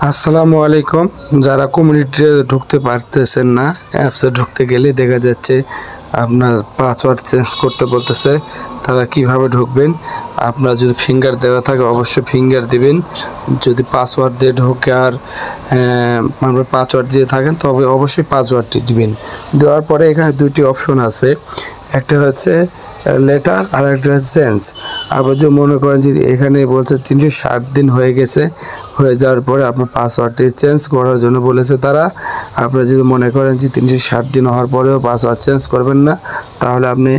আসসালামু আলাইকুম। যারা কমিউনিটিতে ঢুকতে পারতেছেন না, অ্যাপসে ঢুকতে গেলে দেখা যাচ্ছে আপনার পাসওয়ার্ড চেঞ্জ করতে বলতেছে। তারা কিভাবে ঢুকবেন? আপনার যদি ফিঙ্গার দেওয়া থাকে অবশ্যই ফিঙ্গার দিবেন। যদি পাসওয়ার্ড দিয়ে ঢোকে আর আপনার পাসওয়ার্ড দিয়ে থাকেন তবে অবশ্যই পাসওয়ার্ডটি দিবেন। দেওয়ার পরে এখানে দুইটি অপশন আছে, একটা হচ্ছে লেটার আর একটা হচ্ছে চেঞ্জ। আবার যদি মনে করেন যে এখানে বলছে 360 দিন হয়ে গেছে, হয়ে যাওয়ার পরে আপনার পাসওয়ার্ডটি চেঞ্জ করার জন্য বলেছে তারা। আপনারা যদি মনে করেন যে 360 দিন হওয়ার পরেও পাসওয়ার্ড চেঞ্জ করবেন না, তাহলে আপনি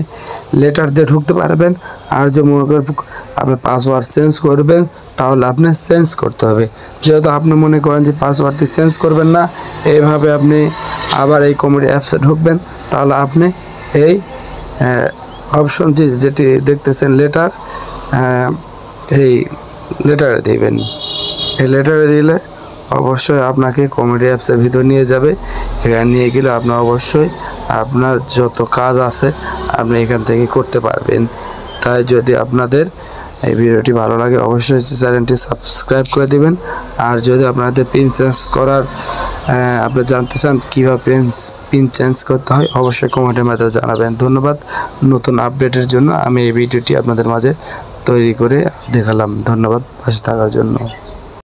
লেটার দিয়ে ঢুকতে পারবেন। আর যদি মনে করেন আপনি পাসওয়ার্ড চেঞ্জ করবেন, তাহলে আপনি চেঞ্জ করতে হবে। যেহেতু আপনি মনে করেন যে পাসওয়ার্ডটি চেঞ্জ করবেন না, এইভাবে আপনি আবার এই কমিউনিটি অ্যাপসে ঢুকবেন, তাহলে আপনি এই অপশন যেটি দেখতেছেন লেটার, এই লেটারে দিবেন। এই লেটারে দিলে অবশ্যই আপনাকে কমেডি অ্যাপসের ভিতর নিয়ে যাবে। এখানে নিয়ে গেলে আপনার অবশ্যই আপনার যত কাজ আছে আপনি এখান থেকে করতে পারবেন। তাই যদি আপনাদের এই ভিডিওটি ভালো লাগে অবশ্যই চ্যানেলটি সাবস্ক্রাইব করে দিবেন। আর যদি আপনাদের পিন চেঞ্জ করার আপনি জানতে চান কীভাবে পিন চেঞ্জ করতে হয়, অবশ্যই কমেন্টের মাধ্যমে জানাবেন। ধন্যবাদ। নতুন আপডেটের জন্য আমি এই ভিডিওটি আপনাদের মাঝে তৈরি করে দেখালাম। ধন্যবাদ পাশে থাকার জন্য।